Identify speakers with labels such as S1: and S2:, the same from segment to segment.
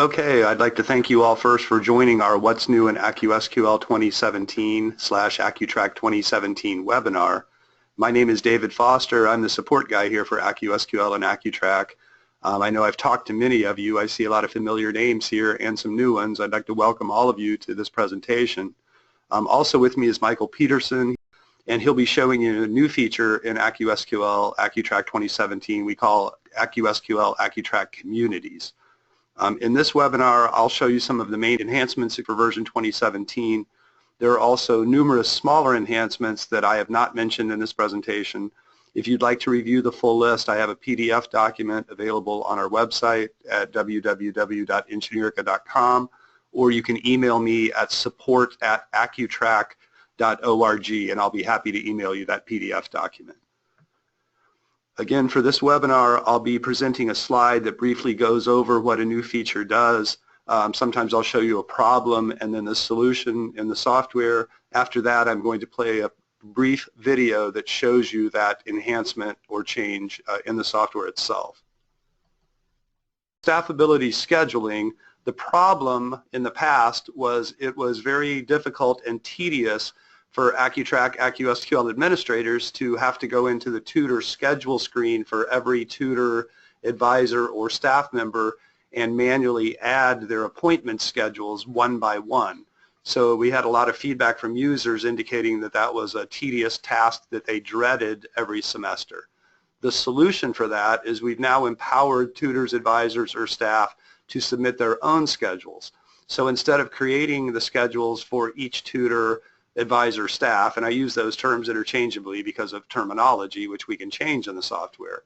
S1: Okay, I'd like to thank you all first for joining our What's New in AccuSQL 2017/AccuTrack 2017 webinar. My name is David Foster. I'm the support guy here for AccuSQL and AccuTrack. I know I've talked to many of you. I see a lot of familiar names here and some new ones. I'd like to welcome all of you to this presentation. Also with me is Michael Peterson, and he'll be showing you a new feature in AccuSQL AccuTrack 2017 we call AccuSQL AccuTrack Communities. In this webinar, I'll show you some of the main enhancements for version 2017. There are also numerous smaller enhancements that I have not mentioned in this presentation. If you'd like to review the full list, I have a PDF document available on our website at www.engineerica.com, or you can email me at support@accutrack.org, and I'll be happy to email you that PDF document. Again, for this webinar, I'll be presenting a slide that briefly goes over what a new feature does. Sometimes I'll show you a problem and then the solution in the software. After that, I'm going to play a brief video that shows you that enhancement or change in the software itself. Staffability scheduling, the problem in the past was it was very difficult and tedious for AccuTrack AccuSQL administrators to have to go into the tutor schedule screen for every tutor, advisor, or staff member and manually add their appointment schedules one by one. So we had a lot of feedback from users indicating that that was a tedious task that they dreaded every semester. The solution for that is we've now empowered tutors, advisors, or staff to submit their own schedules. So instead of creating the schedules for each tutor, advisor, staff, and I use those terms interchangeably because of terminology, which we can change in the software.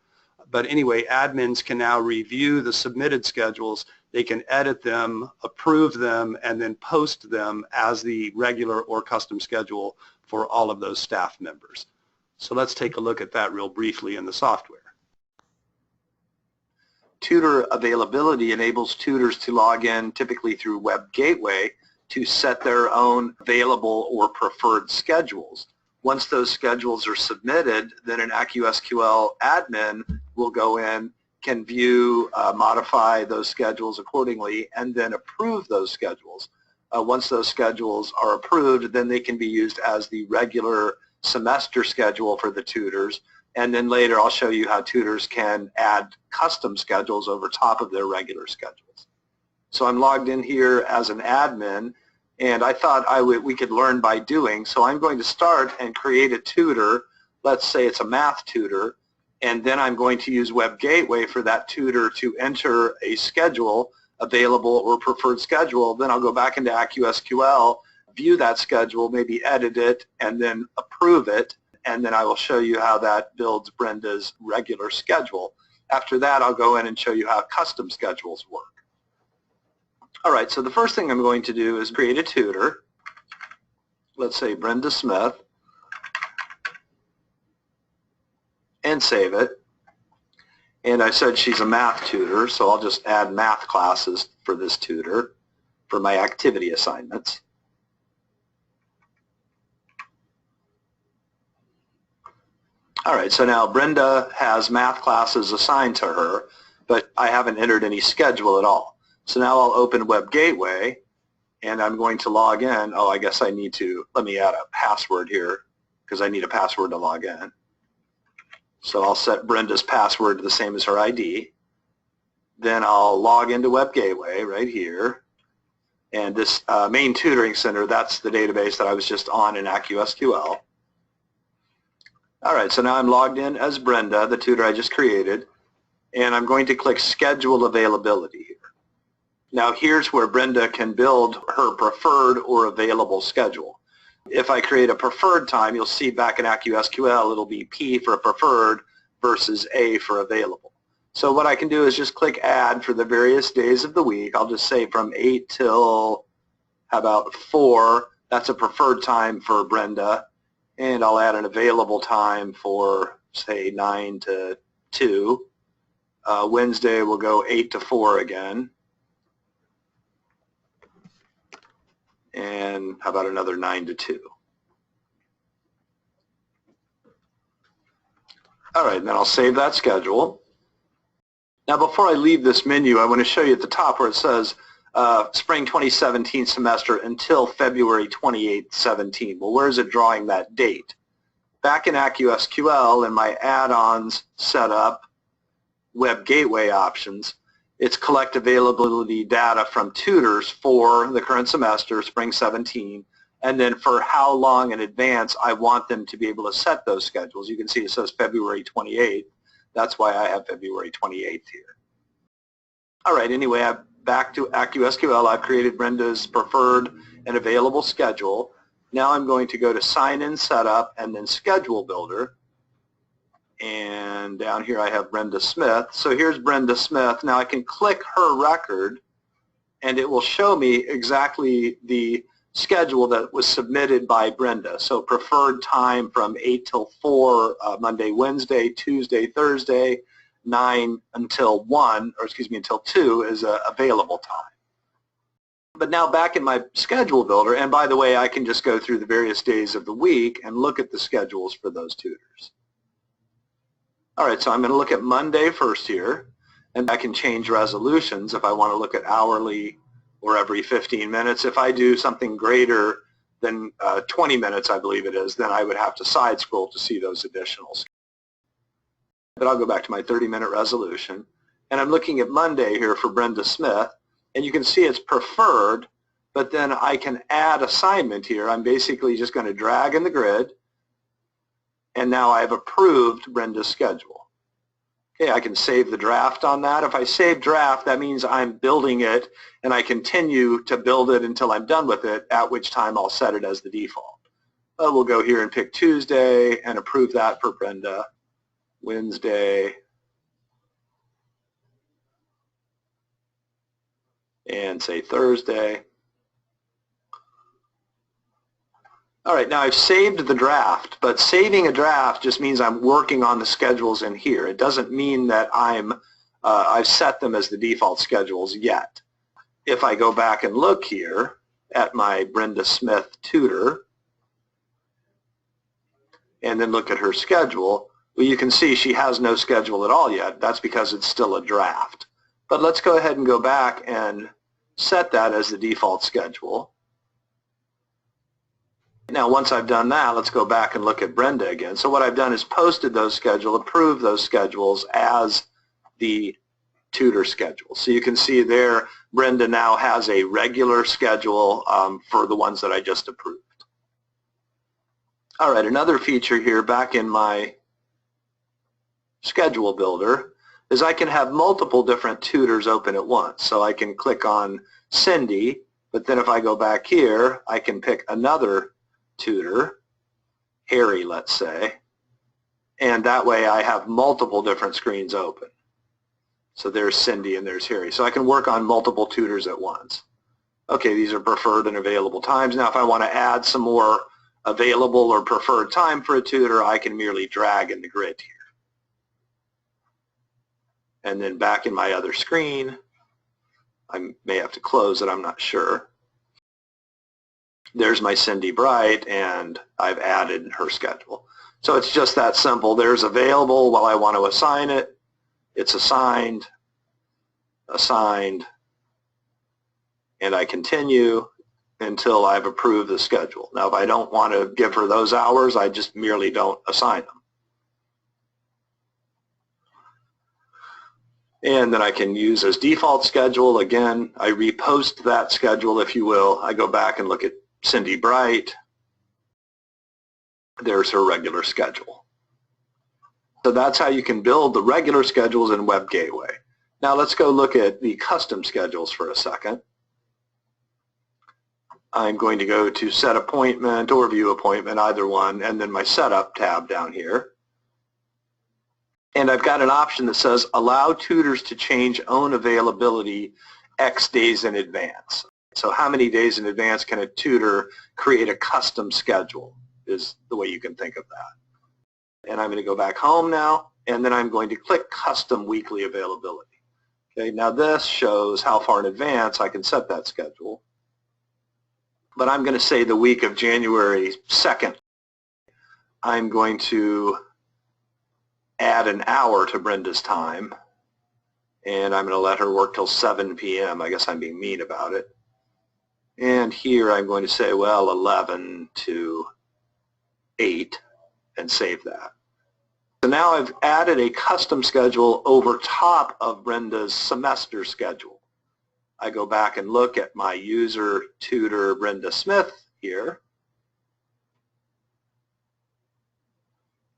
S1: But anyway, admins can now review the submitted schedules, they can edit them, approve them, and then post them as the regular or custom schedule for all of those staff members. So let's take a look at that real briefly in the software. Tutor Availability enables tutors to log in typically through Web Gateway to set their own available or preferred schedules. Once those schedules are submitted, then an AccuSQL admin will go in, can view, modify those schedules accordingly, and then approve those schedules. Once those schedules are approved, then they can be used as the regular semester schedule for the tutors, and then later I'll show you how tutors can add custom schedules over top of their regular schedules. So I'm logged in here as an admin, and I thought we could learn by doing, so I'm going to start and create a tutor. Let's say it's a math tutor, and then I'm going to use Web Gateway for that tutor to enter a schedule, available or preferred schedule. Then I'll go back into AccuSQL, view that schedule, maybe edit it, and then approve it, and then I will show you how that builds Brenda's regular schedule. After that, I'll go in and show you how custom schedules work. All right, so the first thing I'm going to do is create a tutor. Let's say Brenda Smith, and save it. And I said she's a math tutor, so I'll just add math classes for this tutor for my activity assignments. All right, so now Brenda has math classes assigned to her, but I haven't entered any schedule at all. So now I'll open Web Gateway, and I'm going to log in. Oh, I guess I need to, let me add a password here, because I need a password to log in. So I'll set Brenda's password to the same as her ID. Then I'll log into Web Gateway right here. And this main tutoring center, that's the database that I was just on in AccuSQL. All right, so now I'm logged in as Brenda, the tutor I just created, and I'm going to click Schedule Availability here. Now here's where Brenda can build her preferred or available schedule. If I create a preferred time, you'll see back in AccuSQL it'll be P for preferred versus A for available. So what I can do is just click Add for the various days of the week. I'll just say from 8 till, how about 4, that's a preferred time for Brenda. And I'll add an available time for, say, 9 to 2. Wednesday we'll go 8 to 4 again. And how about another 9 to 2? All right, and then I'll save that schedule. Now before I leave this menu, I want to show you at the top where it says Spring 2017 semester until February 28, 17. Well, where is it drawing that date? Back in AccuSQL in my add-ons setup, web gateway options, it's collect availability data from tutors for the current semester, spring 17, and then for how long in advance I want them to be able to set those schedules. You can see it says February 28th. That's why I have February 28th here. All right, anyway, I'm back to AccuSQL. I've created Brenda's preferred and available schedule. Now I'm going to go to Sign In Setup and then Schedule Builder. And down here I have Brenda Smith. So here's Brenda Smith. Now I can click her record and it will show me exactly the schedule that was submitted by Brenda. So preferred time from 8 till 4, Monday, Wednesday, Tuesday, Thursday, 9 until 1, or excuse me, until 2 is available time. But now back in my schedule builder, and by the way, I can just go through the various days of the week and look at the schedules for those tutors. All right, so I'm going to look at Monday first here, and I can change resolutions if I want to look at hourly or every 15 minutes. If I do something greater than 20 minutes, I believe it is, then I would have to side scroll to see those additionals. But I'll go back to my 30-minute resolution, and I'm looking at Monday here for Brenda Smith, and you can see it's preferred, but then I can add assignment here. I'm basically just going to drag in the grid, and now I've approved Brenda's schedule. Okay, I can save the draft on that. If I save draft, that means I'm building it, and I continue to build it until I'm done with it, at which time I'll set it as the default. Well, we'll go here and pick Tuesday and approve that for Brenda. Wednesday, and say Thursday. All right, now I've saved the draft, but saving a draft just means I'm working on the schedules in here. It doesn't mean that I've set them as the default schedules yet. If I go back and look here at my Brenda Smith tutor and then look at her schedule, well, you can see she has no schedule at all yet. That's because it's still a draft. But let's go ahead and go back and set that as the default schedule. Now, once I've done that, let's go back and look at Brenda again. So what I've done is posted those schedules, approved those schedules as the tutor schedule. So you can see there, Brenda now has a regular schedule for the ones that I just approved. All right, another feature here back in my schedule builder is I can have multiple different tutors open at once. So I can click on Cindy, but then if I go back here, I can pick another tutor, Harry, let's say, and that way I have multiple different screens open. So there's Cindy and there's Harry. So I can work on multiple tutors at once. Okay, these are preferred and available times. Now if I want to add some more available or preferred time for a tutor, I can merely drag in the grid here. And then back in my other screen, I may have to close it, I'm not sure. There's my Cindy Bright, and I've added her schedule. So it's just that simple. There's available while I want to assign it. It's assigned, and I continue until I've approved the schedule. Now, if I don't want to give her those hours, I just merely don't assign them. And then I can use as default schedule. Again, I repost that schedule, if you will. I go back and look at Cindy Bright. There's her regular schedule. So that's how you can build the regular schedules in Web Gateway. Now let's go look at the custom schedules for a second. I'm going to go to Set Appointment or View Appointment, either one, and then my Setup tab down here. And I've got an option that says allow tutors to change own availability X days in advance. So how many days in advance can a tutor create a custom schedule is the way you can think of that. And I'm going to go back home now, and then I'm going to click Custom Weekly Availability. Okay, now this shows how far in advance I can set that schedule. But I'm going to say the week of January 2nd. I'm going to add an hour to Brenda's time, and I'm going to let her work till 7 p.m. I guess I'm being mean about it. And here I'm going to say, well, 11 to 8, and save that. So now I've added a custom schedule over top of Brenda's semester schedule. I go back and look at my user tutor Brenda Smith here.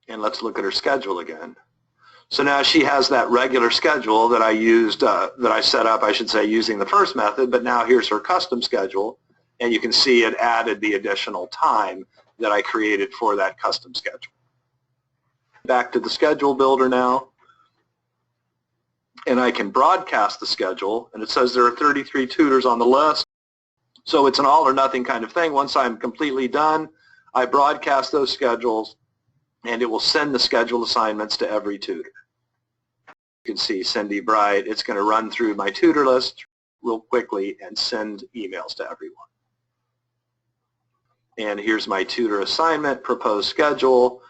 S1: And let's look at her schedule again. So now she has that regular schedule that I used, that I set up, I should say, using the first method, but now here's her custom schedule, and you can see it added the additional time that I created for that custom schedule. Back to the schedule builder now, and I can broadcast the schedule, and it says there are 33 tutors on the list. So it's an all or nothing kind of thing. Once I'm completely done, I broadcast those schedules, and it will send the scheduled assignments to every tutor. You can see Cindy Bright, it's going to run through my tutor list real quickly and send emails to everyone. And here's my tutor assignment proposed schedule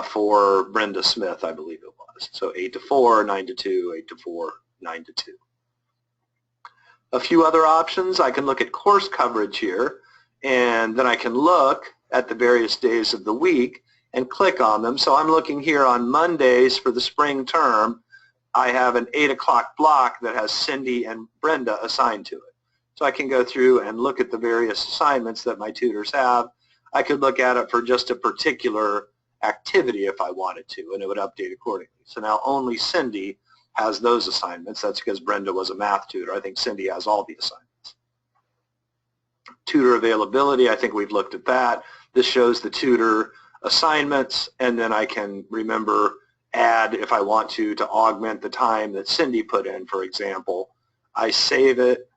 S1: for Brenda Smith, I believe it was. So 8 to 4, 9 to 2, 8 to 4, 9 to 2. A few other options, I can look at course coverage here, and then I can look at the various days of the week and click on them. So I'm looking here on Mondays for the spring term. I have an 8 o'clock block that has Cindy and Brenda assigned to it. So I can go through and look at the various assignments that my tutors have. I could look at it for just a particular activity if I wanted to, and it would update accordingly. So now only Cindy has those assignments. That's because Brenda was a math tutor. I think Cindy has all the assignments. Tutor availability, I think we've looked at that. This shows the tutor assignments, and then I can remember add, if I want to augment the time that Cindy put in, for example. I save it,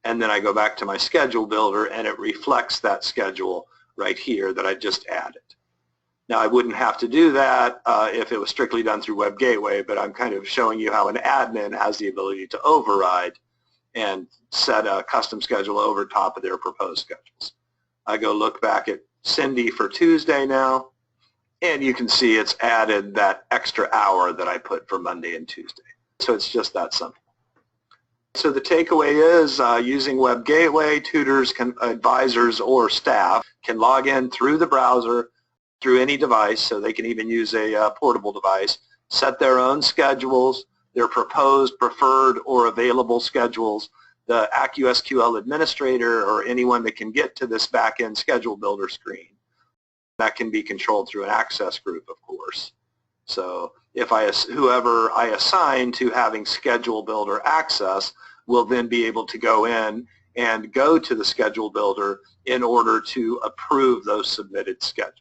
S1: and then I go back to my schedule builder, and it reflects that schedule right here that I just added. Now, I wouldn't have to do that if it was strictly done through Web Gateway, but I'm kind of showing you how an admin has the ability to override and set a custom schedule over top of their proposed schedules. I go look back at Cindy for Tuesday now, and you can see it's added that extra hour that I put for Monday and Tuesday. So it's just that simple. So the takeaway is using Web Gateway, tutors, advisors, or staff can log in through the browser, through any device, so they can even use a portable device, set their own schedules, their proposed, preferred, or available schedules. The AccuSQL administrator or anyone that can get to this back-end schedule builder screen. That can be controlled through an access group, of course. So if whoever I assign to having schedule builder access will then be able to go in and go to the schedule builder in order to approve those submitted schedules.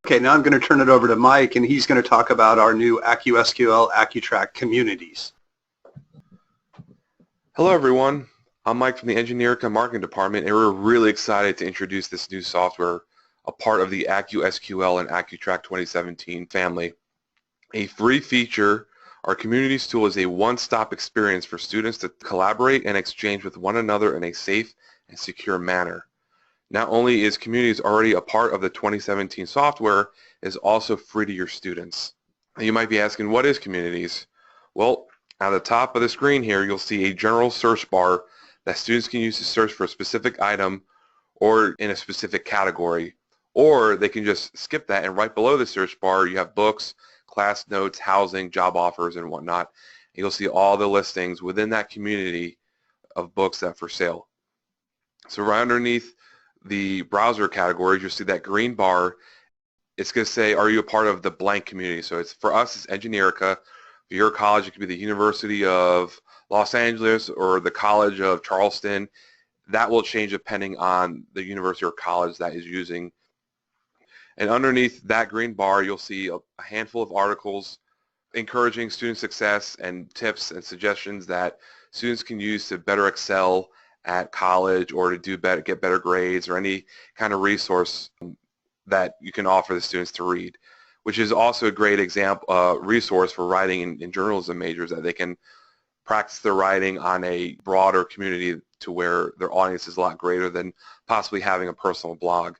S2: Okay, now I'm going to turn it over to Mike, and he's going to talk about our new AccuSQL AccuTrack Communities.
S3: Hello, everyone. I'm Mike from the Engineerica Marketing Department, and we're really excited to introduce this new software, a part of the AccuSQL and AccuTrack 2017 family. A free feature, our Communities tool is a one-stop experience for students to collaborate and exchange with one another in a safe and secure manner. Not only is Communities already a part of the 2017 software, it is also free to your students. You might be asking, what is Communities? Well, at the top of the screen here, you'll see a general search bar that students can use to search for a specific item or in a specific category. Or they can just skip that, and right below the search bar, you have books, class notes, housing, job offers, and whatnot. And you'll see all the listings within that community of books that are for sale. So right underneath the browser categories, you'll see that green bar. It's going to say, are you a part of the blank community? So it's, for us, it's Engineerica. For your college, it could be the University of Los Angeles or the College of Charleston. That will change depending on the university or college that is using. And underneath that green bar, you'll see a handful of articles encouraging student success and tips and suggestions that students can use to better excel at college or to do better, get better grades, or any kind of resource that you can offer the students to read, which is also a great example, resource for writing in journalism majors, that they can practice their writing on a broader community to where their audience is a lot greater than possibly having a personal blog.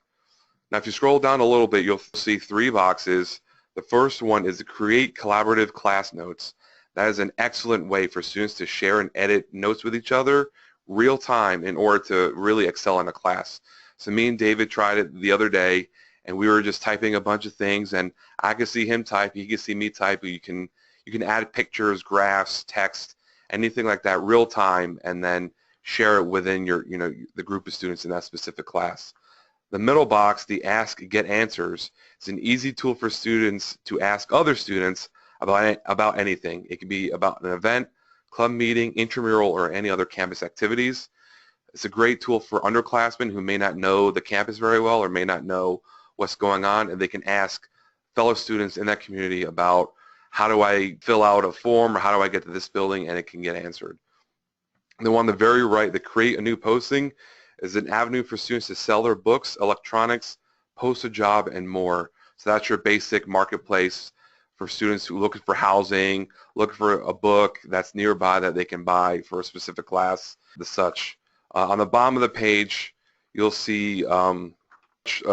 S3: Now, if you scroll down a little bit, you'll see 3 boxes. The first one is to create collaborative class notes. That is an excellent way for students to share and edit notes with each other real time in order to really excel in a class. So me and David tried it the other day, and we were just typing a bunch of things, and I could see him type, he could see me type. You can add pictures, graphs, text, anything like that real time, and then share it within your, the group of students in that specific class. The middle box, the Ask, Get Answers, is an easy tool for students to ask other students about anything. It can be about an event, club meeting, intramural, or any other campus activities. It's a great tool for underclassmen who may not know the campus very well or may not know what's going on, and they can ask fellow students in that community about how do I fill out a form or how do I get to this building, and it can get answered. The one on the very right, the Create a New Posting, is an avenue for students to sell their books, electronics, post a job, and more. So that's your basic marketplace for students who are looking for housing, looking for a book that's nearby that they can buy for a specific class, the such. On the bottom of the page, you'll see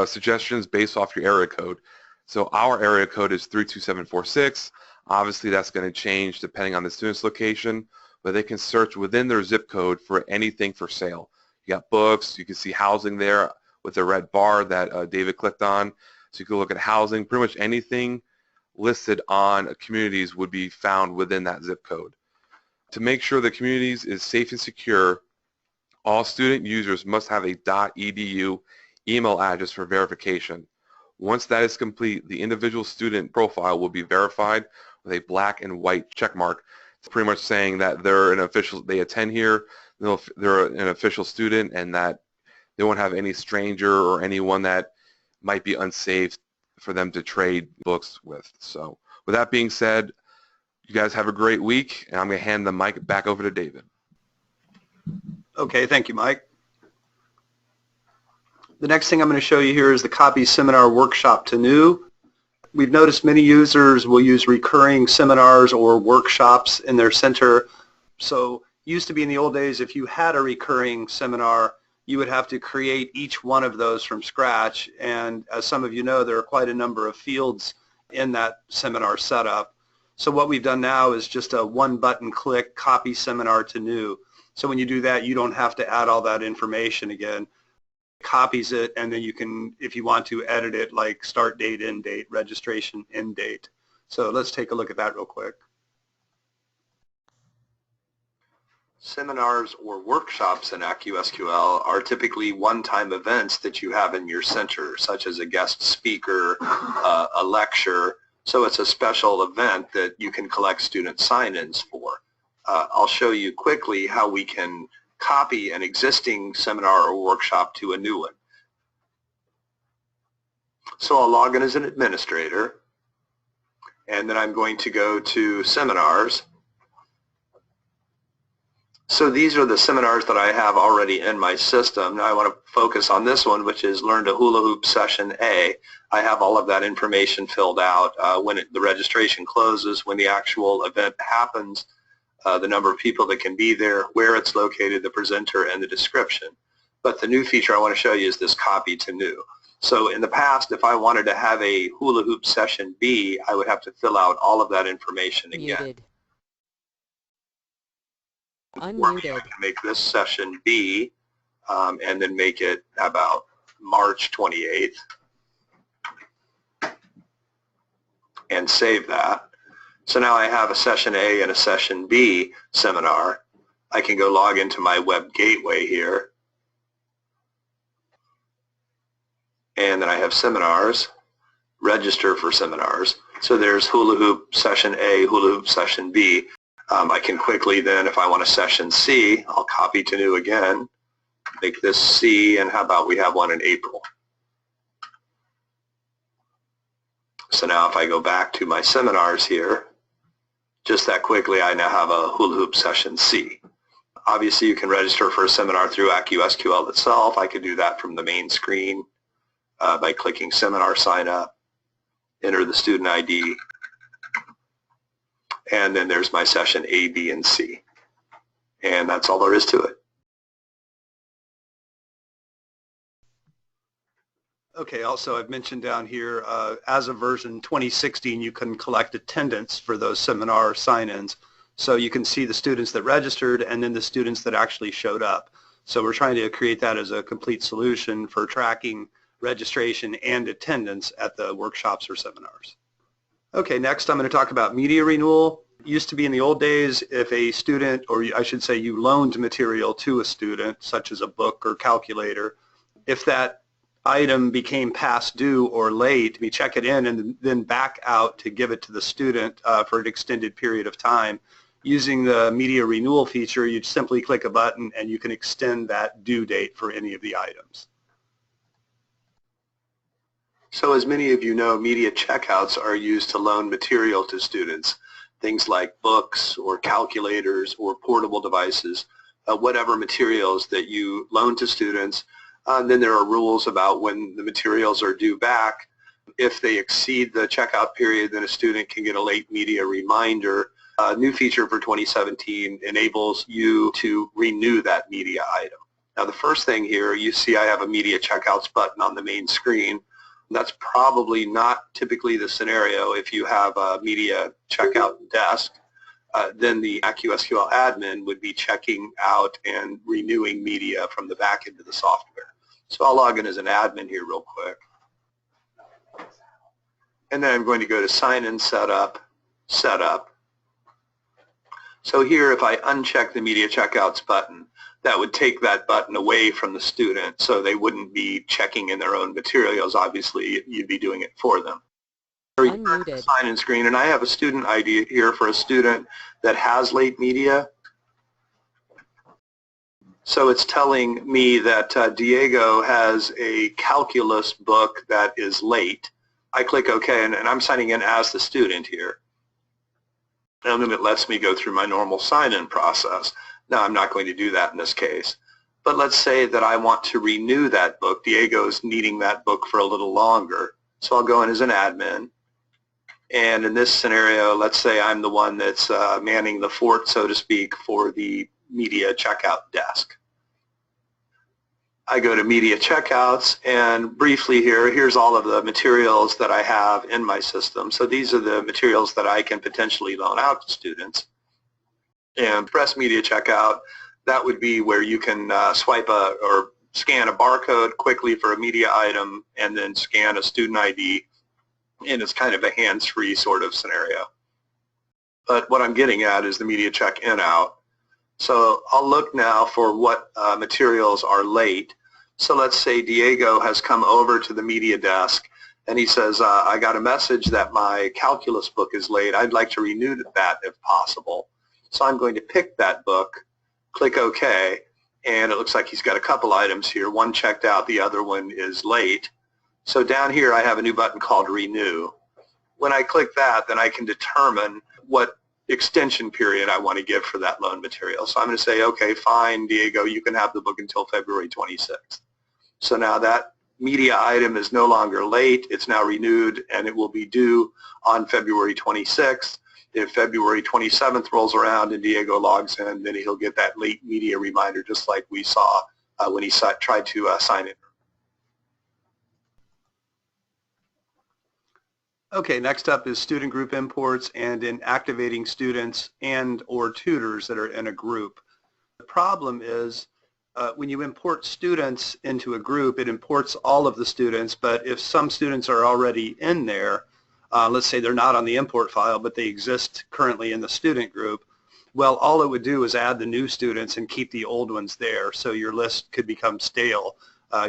S3: suggestions based off your area code. So our area code is 32746. Obviously, that's going to change depending on the student's location, but they can search within their zip code for anything for sale. You got books, you can see housing there with the red bar that David clicked on. So you can look at housing. Pretty much anything listed on communities would be found within that zip code. To make sure the communities is safe and secure, all student users must have a .edu email address for verification. Once that is complete, the individual student profile will be verified with a black and white check mark. It's pretty much saying that they're an official, they attend here, they're an official student, and that they won't have any stranger or anyone that might be unsafe for them to trade books with. So with that being said, you guys have a great week, and I'm going to hand the mic back over to David.
S2: Okay, thank you, Mike. The next thing I'm going to show you here is the Copy Seminar Workshop to New. We've noticed many users will use recurring seminars or workshops in their center. So used to be in the old days, if you had a recurring seminar, you would have to create each one of those from scratch. And as some of you know, there are quite a number of fields in that seminar setup. So what we've done now is just a one-button click, Copy Seminar to New. So when you do that, you don't have to add all that information again. It copies it, and then you can, if you want to, edit it like start date, end date, registration, end date. So let's take a look at that real quick. Seminars or workshops in AccuSQL are typically one-time events that you have in your center, such as a guest speaker, a lecture. So it's a special event that you can collect student sign-ins for. I'll show you quickly how we can copy an existing seminar or workshop to a new one. So I'll log in as an administrator, and then I'm going to go to Seminars. So these are the seminars that I have already in my system. Now I want to focus on this one, which is Learn to Hula Hoop Session A. I have all of that information filled out when the registration closes, when the actual event happens, the number of people that can be there, where it's located, the presenter, and the description. But the new feature I want to show you is this Copy to New. So in the past, if I wanted to have a Hula Hoop Session B, I would have to fill out all of that information again.
S4: Muted.
S1: Unmuted. I can make this session B and then make it about March 28th and save that. So now I have a session A and a session B seminar. I can go log into my web gateway here, and then I have seminars, register for seminars. So there's Hula Hoop Session A, Hula Hoop Session B. I can quickly then, if I want a session C, I'll copy to new again, make this C, and how about we have one in April. So now if I go back to my seminars here, just that quickly I now have a Hula Hoop Session C. Obviously you can register for a seminar through AccuSQL itself. I could do that from the main screen by clicking Seminar Sign Up, enter the student ID, and then there's my session A, B, and C. And that's all there is to it.
S2: Okay, also I've mentioned down here, as of version 2016, you can collect attendance for those seminar sign-ins. So you can see the students that registered and then the students that actually showed up. So we're trying to create that as a complete solution for tracking registration and attendance at the workshops or seminars. Okay, next I'm going to talk about media renewal. It used to be in the old days, if a student, or I should say you loaned material to a student, such as a book or calculator, if that item became past due or late, we check it in and then back out to give it to the student for an extended period of time. Using the media renewal feature, you simply click a button and you can extend that due date for any of the items.
S1: So as many of you know, media checkouts are used to loan material to students, things like books or calculators or portable devices, whatever materials that you loan to students. Then there are rules about when the materials are due back. If they exceed the checkout period, then a student can get a late media reminder. A new feature for 2017 enables you to renew that media item. Now the first thing here, you see I have a media checkouts button on the main screen. That's probably not typically the scenario if you have a media checkout desk. Then the AccuSQL admin would be checking out and renewing media from the back end of the software. So I'll log in as an admin here real quick. And then I'm going to go to Sign In Setup, Setup. So here, if I uncheck the Media Checkouts button, that would take that button away from the student, so they wouldn't be checking in their own materials. Obviously, you'd be doing it for them.
S4: Unmuted.
S1: Sign-in screen, and I have a student ID here for a student that has late media. So it's telling me that Diego has a calculus book that is late. I click OK, and I'm signing in as the student here. And then it lets me go through my normal sign-in process. Now, I'm not going to do that in this case. But let's say that I want to renew that book. Diego's needing that book for a little longer. So I'll go in as an admin. And in this scenario, let's say I'm the one that's manning the fort, so to speak, for the media checkout desk. I go to media checkouts, and briefly here's all of the materials that I have in my system. So these are the materials that I can potentially loan out to students. And press media checkout, that would be where you can swipe or scan a barcode quickly for a media item and then scan a student ID, and it's kind of a hands-free sort of scenario. But what I'm getting at is the media check in out. So I'll look now for what materials are late. So let's say Diego has come over to the media desk and he says, I got a message that my calculus book is late. I'd like to renew that if possible. So I'm going to pick that book, click OK, and it looks like he's got a couple items here. One checked out, the other one is late. So down here I have a new button called Renew. When I click that, then I can determine what extension period I want to give for that loan material. So I'm going to say, okay, fine, Diego, you can have the book until February 26th. So now that media item is no longer late, it's now renewed, and it will be due on February 26th. If February 27th rolls around and Diego logs in, then he'll get that late media reminder just like we saw when he tried to sign in.
S2: Okay, next up is student group imports and in activating students and or tutors that are in a group. The problem is when you import students into a group, it imports all of the students, but if some students are already in there, let's say they're not on the import file, but they exist currently in the student group, well, all it would do is add the new students and keep the old ones there, so your list could become stale.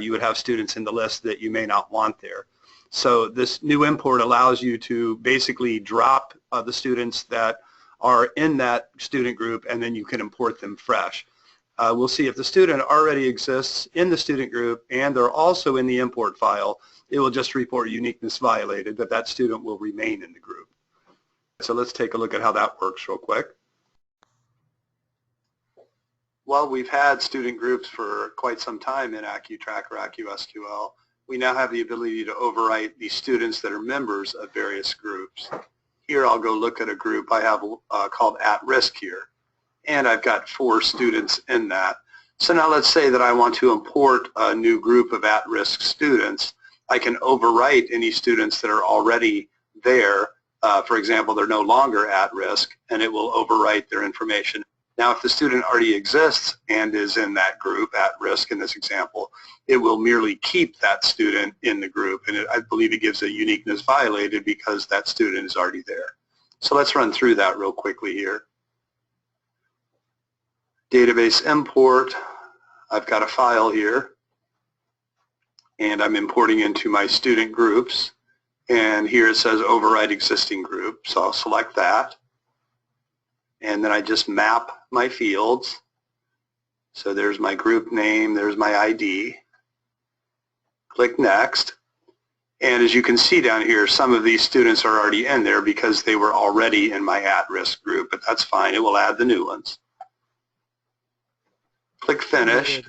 S2: You would have students in the list that you may not want there. So this new import allows you to basically drop the students that are in that student group, and then you can import them fresh. We'll see if the student already exists in the student group and they're also in the import file, it will just report uniqueness violated, but that student will remain in the group. So let's take a look at how that works real quick. Well, we've had student groups for quite some time in AccuTrack or AccuSQL. We now have the ability to overwrite the students that are members of various groups. Here I'll go look at a group I have called At Risk here, and I've got 4 students in that. So now let's say that I want to import a new group of at-risk students. I can overwrite any students that are already there. For example, they're no longer at risk, and it will overwrite their information. Now, if the student already exists and is in that group at risk in this example, it will merely keep that student in the group, and I believe it gives a uniqueness violated because that student is already there. So let's run through that real quickly here. Database import. I've got a file here, and I'm importing into my student groups, and here it says override existing group, so I'll select that, and then I just map my fields. So there's my group name, there's my ID. Click next, and as you can see down here, some of these students are already in there because they were already in my at-risk group, but that's fine, it will add the new ones. Click finish.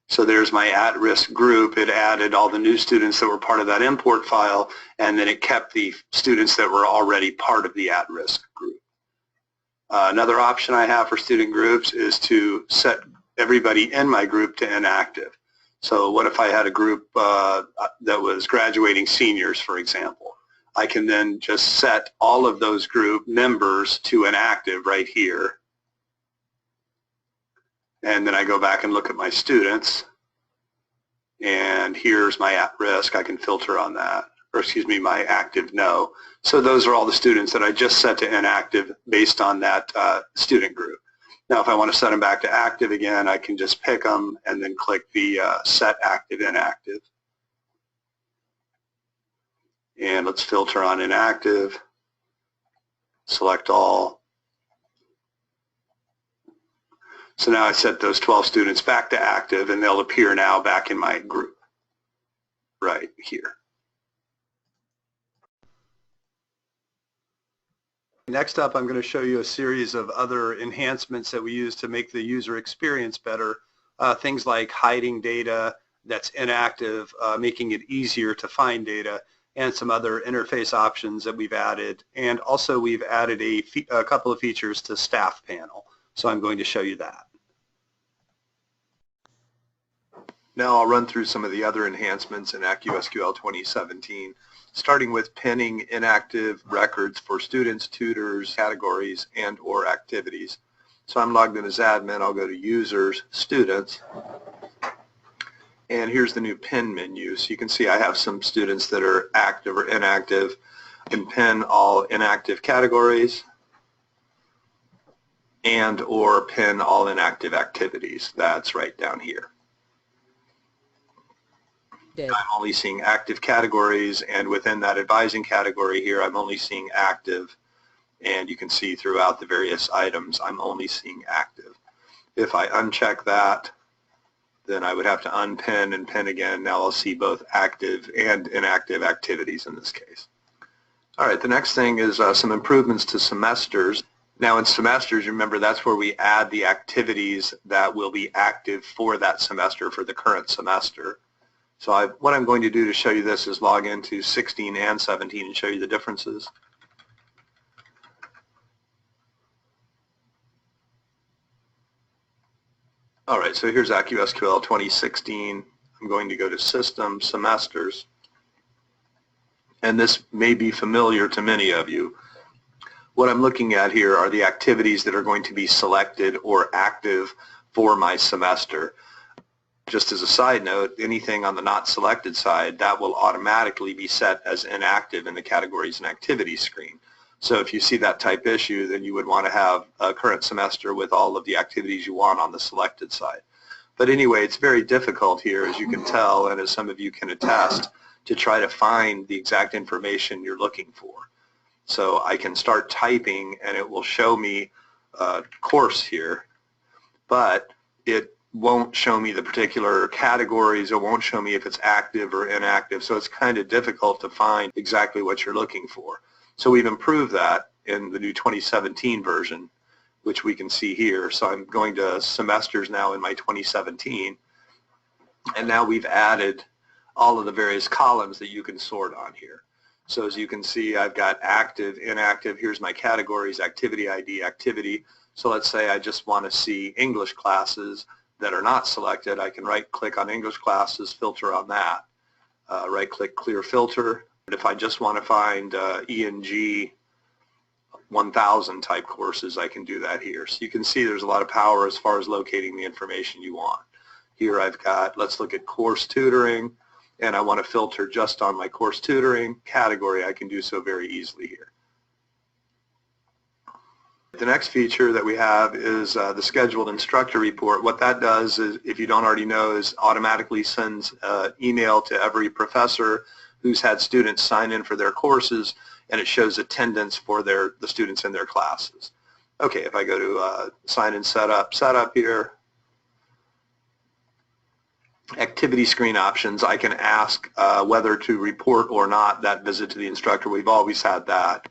S2: So there's my at-risk group. It added all the new students that were part of that import file, and then it kept the students that were already part of the at-risk group. Another option I have for student groups is to set everybody in my group to inactive. So what if I had a group that was graduating seniors, for example? I can then just set all of those group members to inactive right here. And then I go back and look at my students, and here's my at-risk. I can filter on that, or excuse me, my active no. So those are all the students that I just set to inactive based on that student group. Now if I want to set them back to active again, I can just pick them and then click the set active inactive. And let's filter on inactive, select all. So now I set those 12 students back to active, and they'll appear now back in my group right here. Next up, I'm going to show you a series of other enhancements that we use to make the user experience better. Things like hiding data that's inactive, making it easier to find data, and some other interface options that we've added. And also we've added a couple of features to Staff Panel. So I'm going to show you that. Now I'll run through some of the other enhancements in AccuSQL 2017, starting with pinning inactive records for students, tutors, categories, and or activities. So I'm logged in as admin. I'll go to Users, Students, and here's the new pin menu. So you can see I have some students that are active or inactive. I can pin all inactive categories and or pin all inactive activities. That's right down here. I'm only seeing active categories, and within that advising category here, I'm only seeing active, and you can see throughout the various items, I'm only seeing active. If I uncheck that, then I would have to unpin and pin again. Now I'll see both active and inactive activities in this case. All right, the next thing is some improvements to semesters. Now in semesters, remember that's where we add the activities that will be active for that semester, for the current semester. So what I'm going to do to show you this is log into 16 and 17 and show you the differences. All right, so here's AccuSQL 2016. I'm going to go to System, Semesters, and this may be familiar to many of you. What I'm looking at here are the activities that are going to be selected or active for my semester. Just as a side note, anything on the not selected side, that will automatically be set as inactive in the categories and activities screen. So if you see that type issue, then you would want to have a current semester with all of the activities you want on the selected side. But anyway, it's very difficult here, as you can tell, and as some of you can attest, to try to find the exact information you're looking for. So I can start typing and it will show me a course here, but it won't show me the particular categories. It won't show me if it's active or inactive, so it's kind of difficult to find exactly what you're looking for. So we've improved that in the new 2017 version, which we can see here. So I'm going to semesters now in my 2017, and now we've added all of the various columns that you can sort on here. So as you can see, I've got active, inactive. Here's my categories, activity ID, activity. So let's say I just want to see English classes,
S1: that are not selected, I can right-click on English classes, filter on that. Right-click Clear Filter. But if I just want to find ENG 1000 type courses, I can do that here. So you can see there's a lot of power as far as locating the information you want. Here I've got, let's look at course tutoring, and I want to filter just on my course tutoring category. I can do so very easily here. The next feature that we have is the scheduled instructor report. What that does is, if you don't already know, is automatically sends email to every professor who's had students sign in for their courses, and it shows attendance for the students in their classes. Okay, if I go to sign in setup here, activity screen options, I can ask whether to report or not that visit to the instructor. We've always had that.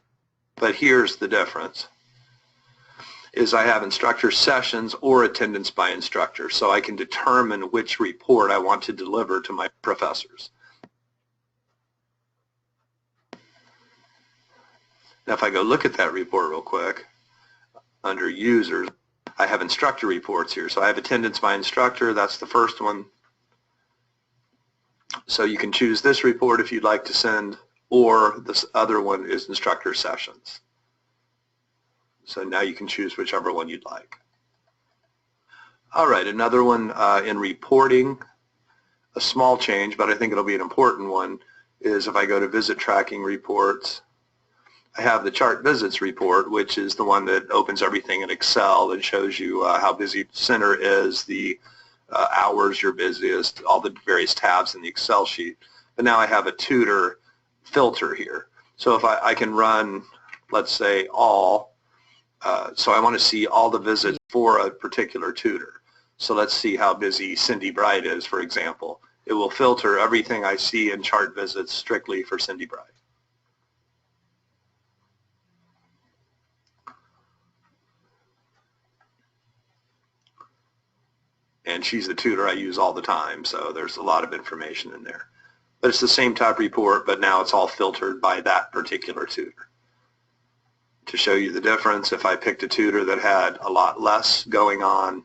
S1: But here's the difference, is I have instructor sessions or attendance by instructor, so I can determine which report I want to deliver to my professors. Now if I go look at that report real quick, under users, I have instructor reports here. So I have attendance by instructor, that's the first one. So you can choose this report if you'd like to send, or this other one is instructor sessions. So now you can choose whichever one you'd like. All right, another one in reporting, a small change, but I think it'll be an important one, is if I go to visit tracking reports, I have the chart visits report, which is the one that opens everything in Excel and shows you how busy the center is, the hours you're busiest, all the various tabs in the Excel sheet. But now I have a tutor filter here. So if I can run, let's say, all, so I want to see all the visits for a particular tutor. So let's see how busy Cindy Bright is, for example. It will filter everything I see in chart visits strictly for Cindy Bright. And she's the tutor I use all the time, so there's a lot of information in there. But it's the same type report, but now it's all filtered by that particular tutor. To show you the difference, if I picked a tutor that had a lot less going on,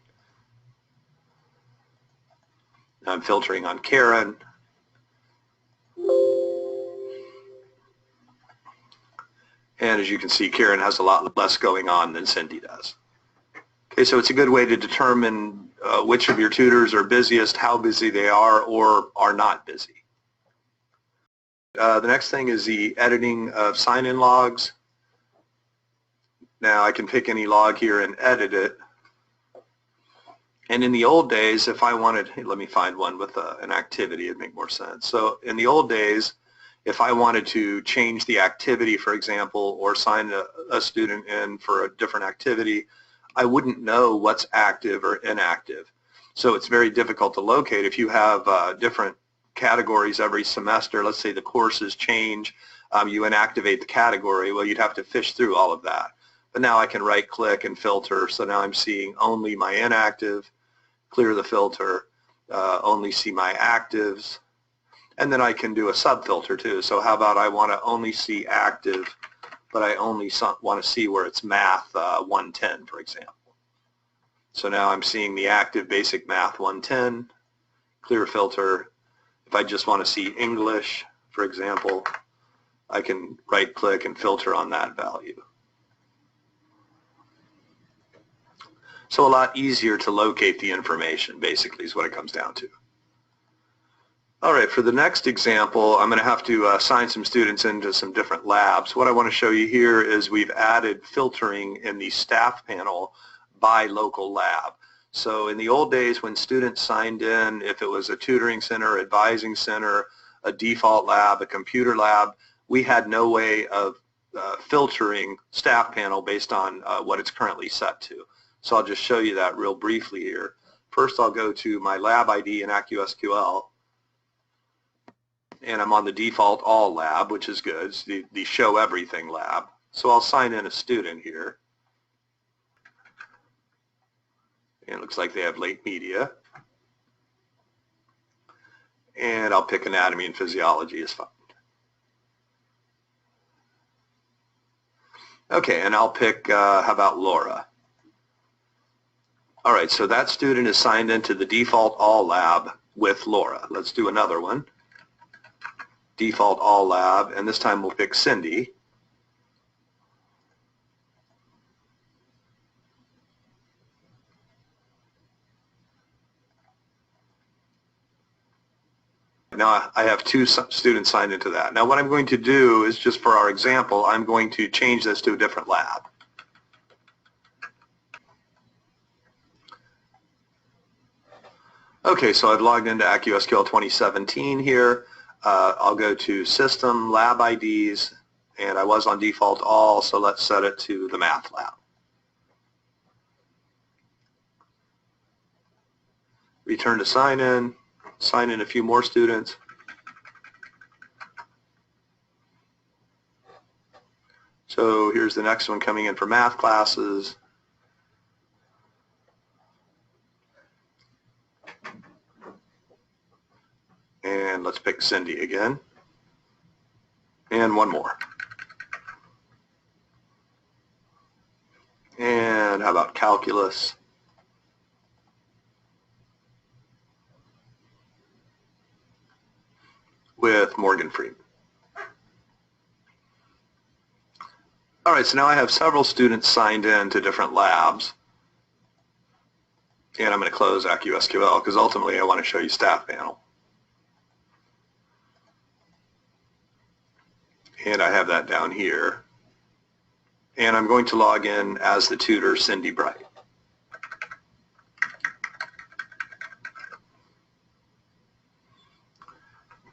S1: I'm filtering on Karen. And as you can see, Karen has a lot less going on than Cindy does. Okay, so it's a good way to determine which of your tutors are busiest, how busy they are, or are not busy. The next thing is the editing of sign-in logs. Now I can pick any log here and edit it. And in the old days, if I wanted, hey, let me find one with an activity, it'd make more sense. So in the old days, if I wanted to change the activity, for example, or sign a student in for a different activity, I wouldn't know what's active or inactive. So it's very difficult to locate. If you have different categories every semester, let's say the courses change, you inactivate the category, well, you'd have to fish through all of that. But now I can right-click and filter, so now I'm seeing only my inactive, clear the filter, only see my actives, and then I can do a sub-filter too. So how about I want to only see active, but I only want to see where it's math 110, for example. So now I'm seeing the active basic math 110, clear filter. If I just want to see English, for example, I can right-click and filter on that value. So a lot easier to locate the information, basically, is what it comes down to. All right, for the next example, I'm going to have to assign some students into some different labs. What I want to show you here is we've added filtering in the staff panel by local lab. So in the old days when students signed in, if it was a tutoring center, advising center, a default lab, a computer lab, we had no way of filtering staff panel based on what it's currently set to. So I'll just show you that real briefly here. First I'll go to my lab ID in AccuSQL, and I'm on the default all lab, which is good. It's the show everything lab. So I'll sign in a student here. And it looks like they have late media. And I'll pick anatomy and physiology as fine. Okay, and I'll pick, how about Laura? All right, so that student is signed into the default all lab with Laura. Let's do another one. Default all lab, and this time we'll pick Cindy. Now I have two students signed into that. Now what I'm going to do is, just for our example, I'm going to change this to a different lab. Okay, so I've logged into AccuSQL 2017 here. I'll go to System, Lab IDs, and I was on default all, so let's set it to the Math Lab. Return to sign in a few more students. So here's the next one coming in for math classes. And let's pick Cindy again. And one more. And how about calculus? With Morgan Freeman. All right, so now I have several students signed in to different labs. And I'm going to close AccuSQL because ultimately I want to show you staff panel. And I have that down here. And I'm going to log in as the tutor, Cindy Bright.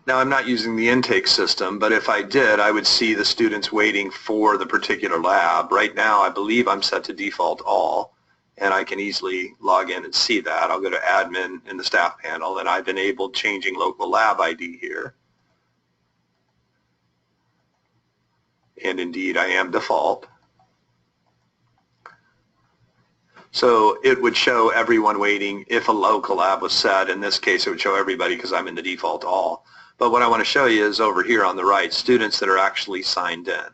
S1: Now I'm not using the intake system, but if I did, I would see the students waiting for the particular lab. Right now I believe I'm set to default all, and I can easily log in and see that. I'll go to admin in the staff panel, and I've enabled changing local lab ID here. And indeed I am default. So it would show everyone waiting if a local lab was set. In this case it would show everybody because I'm in the default all. But what I want to show you is over here on the right, students that are actually signed in.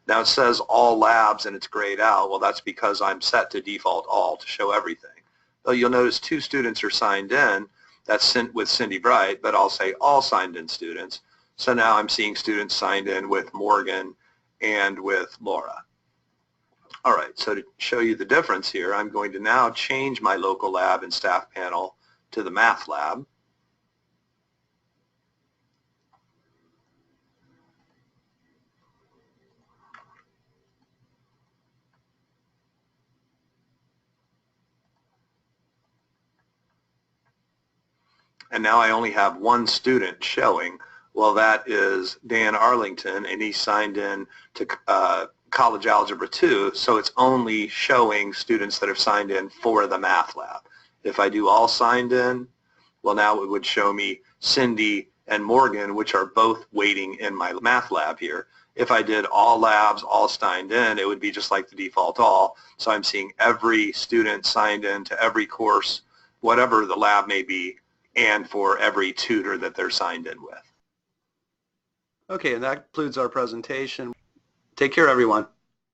S1: Now it says all labs and it's grayed out. Well, that's because I'm set to default all to show everything. Well, you'll notice two students are signed in. That's with Cindy Bright, but I'll say all signed in students. So now I'm seeing students signed in with Morgan and with Laura. All right, so to show you the difference here, I'm going to now change my local lab and staff panel to the math lab. And now I only have one student showing. Well, that is Dan Arlington, and he signed in to College Algebra 2, so it's only showing students that have signed in for the math lab. If I do all signed in, well, now it would show me Cindy and Morgan, which are both waiting in my math lab here. If I did all labs, all signed in, it would be just like the default all. So I'm seeing every student signed in to every course, whatever the lab may be, and for every tutor that they're signed in with.
S2: Okay, and that concludes our presentation. Take care, everyone.